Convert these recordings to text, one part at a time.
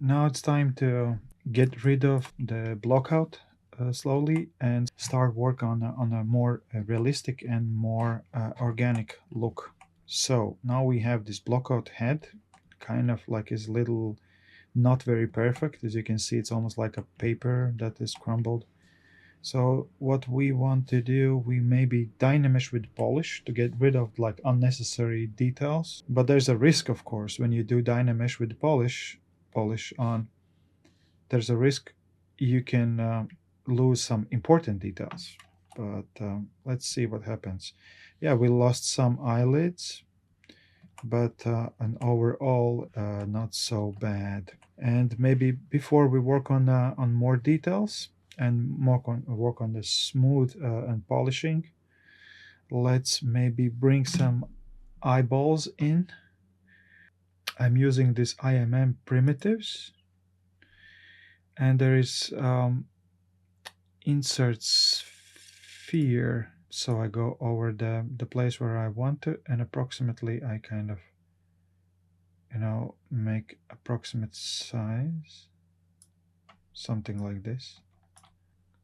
Now it's time to get rid of the blockout slowly and start work on a more realistic and more organic look. So now we have this blockout head, kind of like his little, not very perfect. As you can see, it's almost like a paper that is crumbled. So what we want to do, we maybe Dynamesh with polish to get rid of like unnecessary details. But there's a risk, of course, when you do Dynamesh with polish on, there's a risk you can lose some important details. But let's see what happens. Yeah, we lost some eyelids, but an overall not so bad. And maybe before we work on more details and work on the smooth and polishing, let's maybe bring some eyeballs in. I'm using this IMM primitives, and there is insert sphere. So I go over the place where I want to, and approximately I kind of, make approximate size, something like this.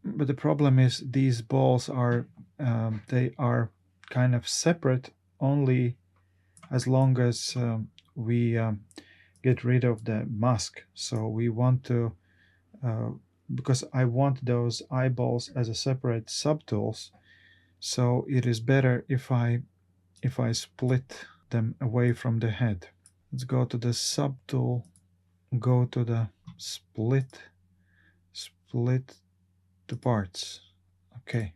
But the problem is these balls are they are kind of separate only as long as we get rid of the mask. So we want to because I want those eyeballs as a separate subtools, so it is better if I split them away from the head. Let's go to the subtool, go to the split the parts. Okay,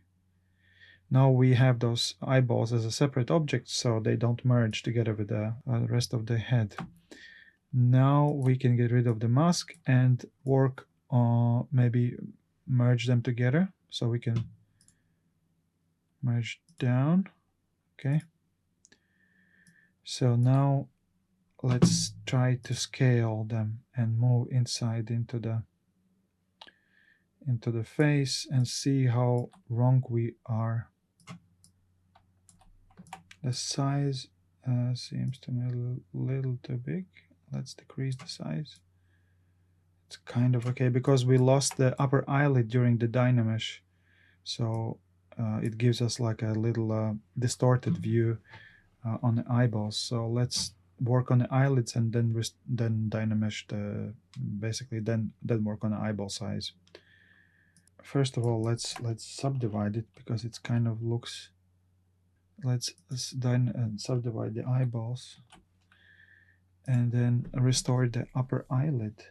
now we have those eyeballs as a separate object, so they don't merge together with the rest of the head. Now we can get rid of the mask and work on maybe merge them together, so we can merge down. Okay, so now let's try to scale them and move inside into the face and see how wrong we are. The size seems to me a little too big. Let's decrease the size. It's kind of okay because we lost the upper eyelid during the Dynamesh, so it gives us like a little distorted view on the eyeballs. So let's work on the eyelids and then Dynamesh basically then work on the eyeball size. First of all, let's subdivide it because it's kind of looks. Let's subdivide the eyeballs and then restore the upper eyelid.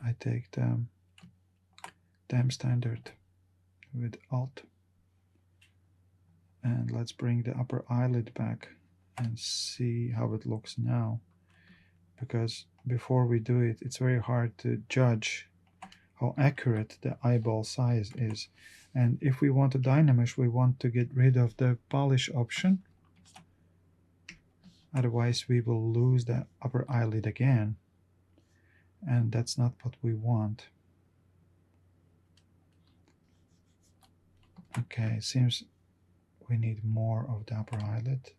I take the damn standard with Alt, and let's bring the upper eyelid back and see how it looks now, because before we do it, it's very hard to judge how accurate the eyeball size is. And if we want to Dynamesh, we want to get rid of the polish option, otherwise we will lose the upper eyelid again, and that's not what we want. Okay, it seems we need more of the upper eyelid.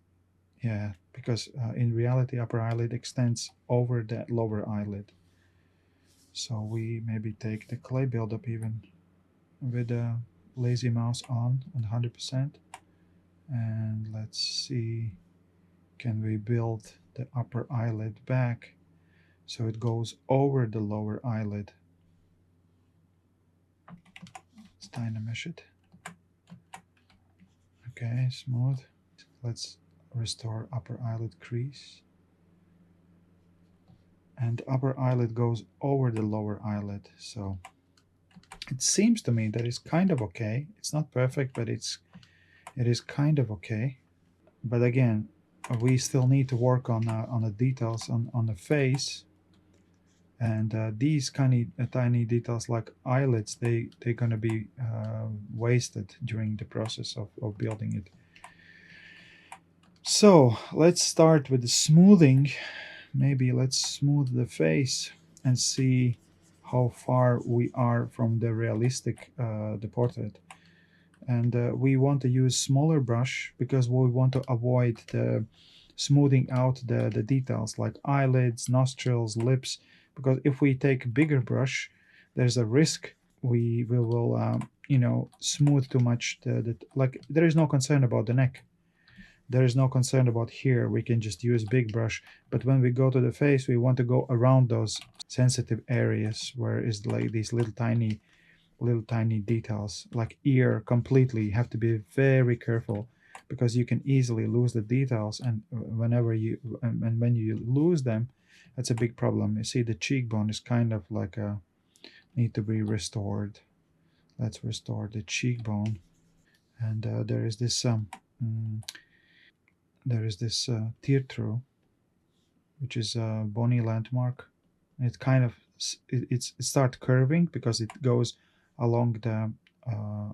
Yeah, because in reality upper eyelid extends over the lower eyelid. So we maybe take the clay buildup even with the lazy mouse on 100%, and let's see, can we build the upper eyelid back so it goes over the lower eyelid. Let's Dynamesh it. Okay, smooth. Let's restore upper eyelid crease, and upper eyelid goes over the lower eyelid. So it seems to me that it's kind of okay. It's not perfect, but it is kind of okay. But again, we still need to work on the details on the face, and these kind of tiny details like eyelids, they're going to be wasted during the process of building it. So let's start with the smoothing. Maybe let's smooth the face and see how far we are from the realistic the portrait. And we want to use smaller brush because we want to avoid the smoothing out the details like eyelids, nostrils, lips, because if we take bigger brush, there's a risk we will smooth too much like there is no concern about the neck, there is no concern about here, we can just use big brush, but when we go to the face we want to go around those sensitive areas where is like these little tiny details like ear completely. You have to be very careful because you can easily lose the details, and when you lose them, that's a big problem. You see the cheekbone is kind of like a need to be restored. Let's restore the cheekbone, and mm, there is this tear through, which is a bony landmark. It kind of it starts curving because it goes along the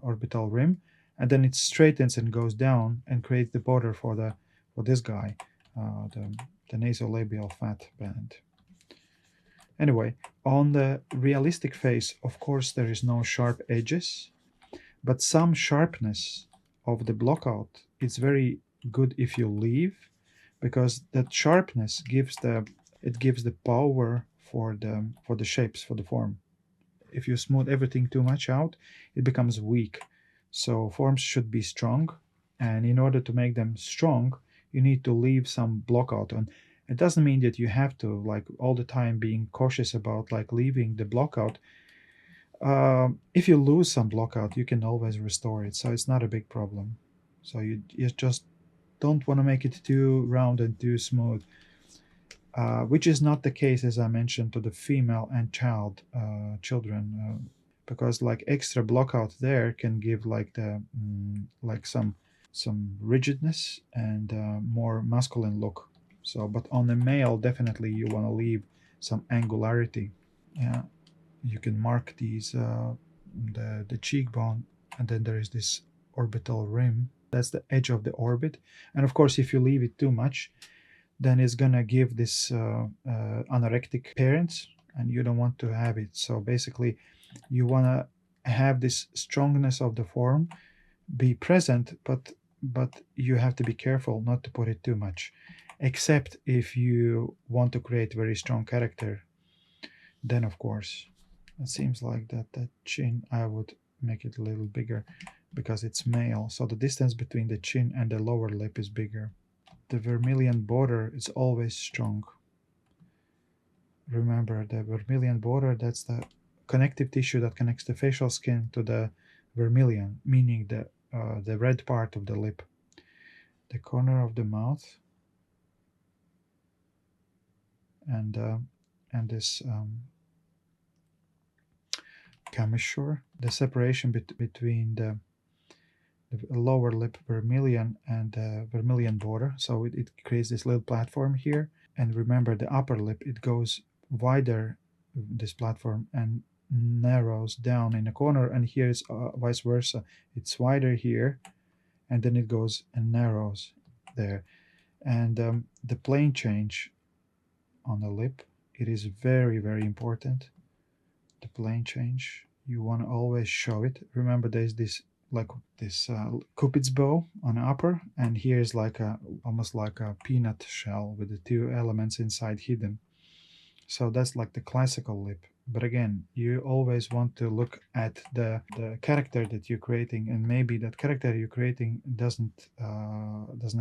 orbital rim, and then it straightens and goes down and creates the border for this guy, the nasolabial fat band. Anyway, on the realistic face, of course, there is no sharp edges, but some sharpness of the blockout. It's very good if you leave, because that sharpness gives the power for the shapes, for the form. If you smooth everything too much out, it becomes weak. So forms should be strong, and in order to make them strong, you need to leave some blockout. And it doesn't mean that you have to like all the time being cautious about like leaving the blockout. If you lose some blockout, you can always restore it, so it's not a big problem. So you just don't want to make it too round and too smooth, which is not the case, as I mentioned, to the female and children, because like extra blockout there can give like like some rigidness and more masculine look. So, but on the male, definitely you want to leave some angularity. Yeah, you can mark these the cheekbone, and then there is this orbital rim. That's the edge of the orbit, and of course, if you leave it too much, then it's gonna give this anorectic appearance, and you don't want to have it. So basically, you wanna have this strongness of the form be present, but you have to be careful not to put it too much, except if you want to create very strong character. Then of course, it seems like that chin, I would make it a little bigger because it's male, so the distance between the chin and the lower lip is bigger. The vermilion border is always strong. Remember, the vermilion border, that's the connective tissue that connects the facial skin to the vermilion, meaning the red part of the lip. The corner of the mouth, and this commissure, the separation between the lower lip vermilion and the vermilion border. So it creates this little platform here. And remember, the upper lip, it goes wider, this platform, and narrows down in a corner. And here is vice versa. It's wider here, and then it goes and narrows there. And the plane change on the lip, it is very, very important. The plane change, you want to always show it. Remember, there's this like this cupid's bow on the upper, and here's like almost like a peanut shell with the two elements inside hidden. So that's like the classical lip. But again, you always want to look at the character that you're creating, and maybe that character you're creating doesn't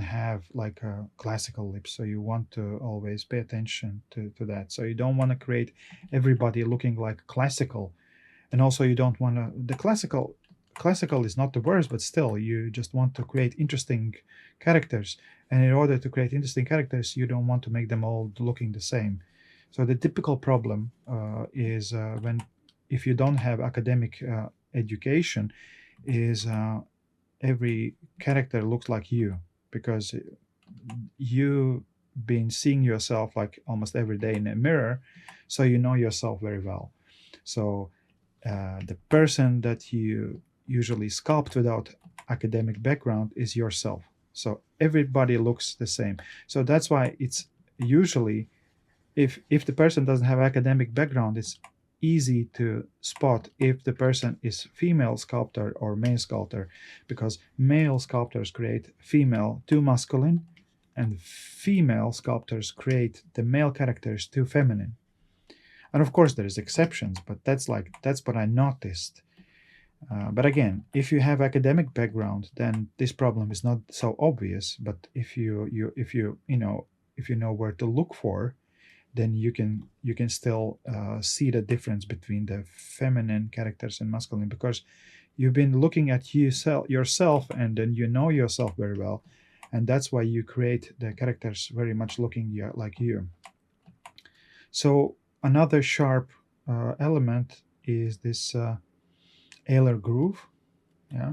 have like a classical lip. So you want to always pay attention to that. So you don't want to create everybody looking like classical, and also you don't want to the classical is not the worst, but still you just want to create interesting characters, and in order to create interesting characters you don't want to make them all looking the same. So the typical problem is when if you don't have academic education, is every character looks like you, because you've been seeing yourself like almost every day in a mirror, so you know yourself very well. So the person that you usually sculpt without academic background is yourself. So everybody looks the same. So that's why it's usually, if the person doesn't have academic background, it's easy to spot if the person is female sculptor or male sculptor, because male sculptors create female too masculine, and female sculptors create the male characters too feminine. And of course, there's exceptions, but that's what I noticed. But again, if you have academic background, then this problem is not so obvious. But if you know where to look for, then you can still see the difference between the feminine characters and masculine, because you've been looking at yourself, and then you know yourself very well, and that's why you create the characters very much looking like you. So another sharp element is this Eyelid groove. Yeah,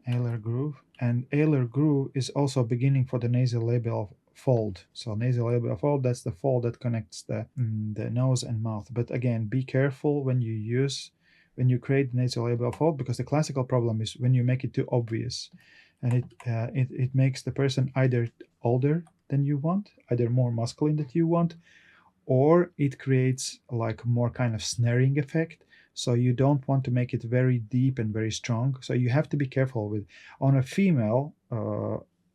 Eyelid groove. And Eyelid groove is also beginning for the nasolabial fold. So nasolabial fold, that's the fold that connects the nose and mouth. But again, be careful when you create the nasolabial fold, because the classical problem is when you make it too obvious, and it makes the person either older than you want, either more masculine than you want, or it creates like more kind of snaring effect. So you don't want to make it very deep and very strong. So you have to be careful with, on a female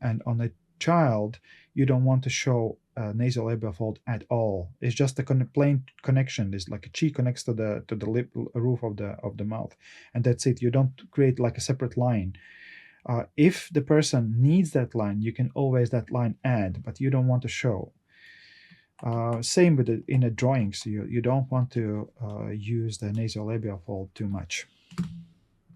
and on a child, you don't want to show nasolabial fold at all. It's just a plain connection. It's like a cheek connects to the lip roof of the mouth, and that's it. You don't create like a separate line. If the person needs that line, you can always that line add, but you don't want to show. Same with in a drawing, so you don't want to use the nasolabial fold too much.